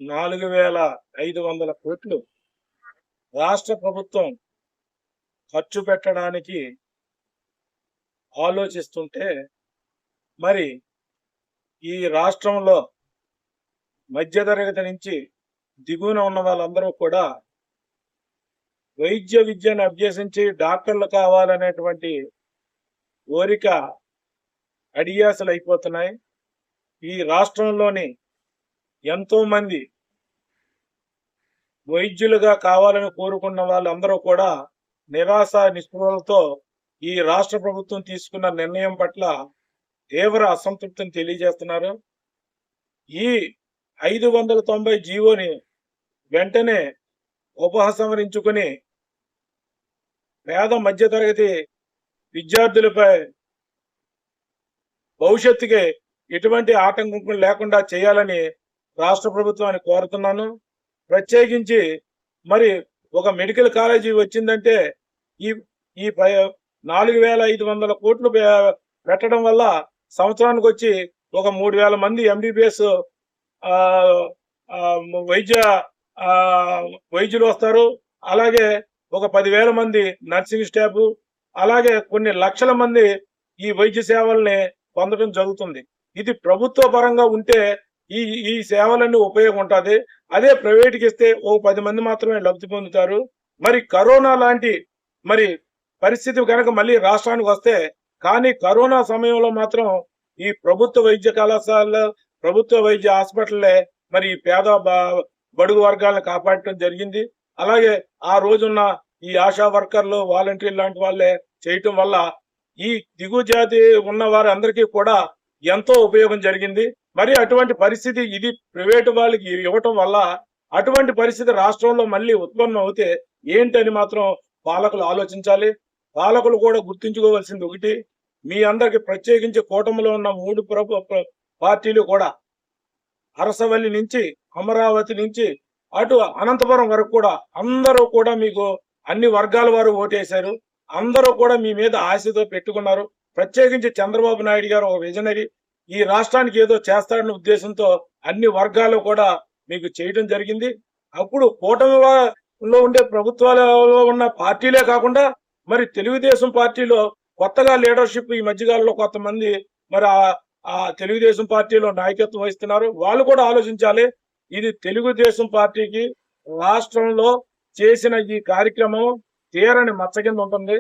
4,500 కోట్లు రాష్ట్ర ప్రభుత్వం ఖర్చు పెట్టడానికి ఆలోచిస్తుంటే, మరి ఈ రాష్ట్రంలో మధ్యతరగతి నుంచి దిగువన ఉన్న వాళ్ళందరూ కూడా వైద్య విద్యను అభ్యసించి డాక్టర్లు కావాలనేటువంటి కోరిక అడియాసలు అయిపోతున్నాయి. ఈ రాష్ట్రంలోని ఎంతో మంది వైద్యులుగా కావాలని కోరుకున్న వాళ్ళందరూ కూడా నిరాశ నిస్పృహలతో ఈ రాష్ట్ర ప్రభుత్వం తీసుకున్న నిర్ణయం పట్ల తీవ్ర అసంతృప్తిని తెలియజేస్తున్నారు. ఈ 590 జీవోని వెంటనే ఉపసంహరించుకుని పేద మధ్యతరగతి విద్యార్థులపై భవిష్యత్తుకి ఎటువంటి ఆటంకం లేకుండా చేయాలని రాష్ట్ర ప్రభుత్వాన్ని కోరుతున్నాను. ప్రత్యేకించి మరి ఒక మెడికల్ కాలేజీ వచ్చిందంటే ఈ ఈ 4,500 కోట్లు పెట్టడం వల్ల సంవత్సరానికి వచ్చి ఒక 3,000 మంది ఎంబీబీఎస్ వైద్యులు వస్తారు. అలాగే ఒక 10,000 మంది నర్సింగ్ స్టాఫ్, అలాగే కొన్ని లక్షల మంది ఈ వైద్య సేవల్ని పొందడం జరుగుతుంది. ఇది ప్రభుత్వ పరంగా ఉంటే ఈ సేవలన్నీ ఉపయోగం ఉంటుంది. అదే ప్రైవేట్కి ఇస్తే ఓ 10 మంది మాత్రమే లబ్ధి పొందుతారు. మరి కరోనా లాంటి మరి పరిస్థితి కనుక మళ్ళీ రాష్ట్రానికి వస్తే, కానీ కరోనా సమయంలో మాత్రం ఈ ప్రభుత్వ వైద్య కళాశాలలో, ప్రభుత్వ వైద్య హాస్పిటల్లే మరి పేద బడుగు వర్గాలను కాపాడటం జరిగింది. అలాగే ఆ రోజున్న ఈ ఆశా వర్కర్లు, వాలంటీర్లు లాంటి వాళ్ళే చేయటం వల్ల ఈ దిగువ జాతి ఉన్న వారందరికీ కూడా ఎంతో ఉపయోగం జరిగింది. మరి అటువంటి పరిస్థితి ఇది ప్రైవేటు వాళ్ళకి ఇవ్వటం వల్ల అటువంటి పరిస్థితి రాష్ట్రంలో మళ్ళీ ఉత్పన్నం అవుతే ఏంటని మాత్రం పాలకులు ఆలోచించాలి. పాలకులు కూడా గుర్తుంచుకోవాల్సింది ఒకటి, మీ అందరికి ప్రత్యేకించి కూటమిలో ఉన్న 3 పార్టీలు కూడా అరసవల్లి నుంచి అమరావతి నుంచి అటు అనంతపురం వరకు కూడా అందరూ కూడా మీకు అన్ని వర్గాల వారు ఓటేశారు. అందరూ కూడా మీ మీద ఆశతో పెట్టుకున్నారు. ప్రత్యేకించి చంద్రబాబు నాయుడు గారు ఒక విజనరీ, ఈ రాష్ట్రానికి ఏదో చేస్తాడన్న ఉద్దేశంతో అన్ని వర్గాలు కూడా మీకు చేయడం జరిగింది. అప్పుడు కూటమిలో ఉండే ప్రభుత్వాలలో ఉన్న పార్టీలే కాకుండా మరి తెలుగుదేశం పార్టీలో కొత్తగా లీడర్షిప్ ఈ మధ్యకాలంలో కొంతమంది మరి ఆ తెలుగుదేశం పార్టీలో నాయకత్వం వహిస్తున్నారు. వాళ్ళు కూడా ఆలోచించాలి. ఇది తెలుగుదేశం పార్టీకి రాష్ట్రంలో చేసిన ఈ కార్యక్రమం తీరని మచ్చ కింద ఉంటుంది.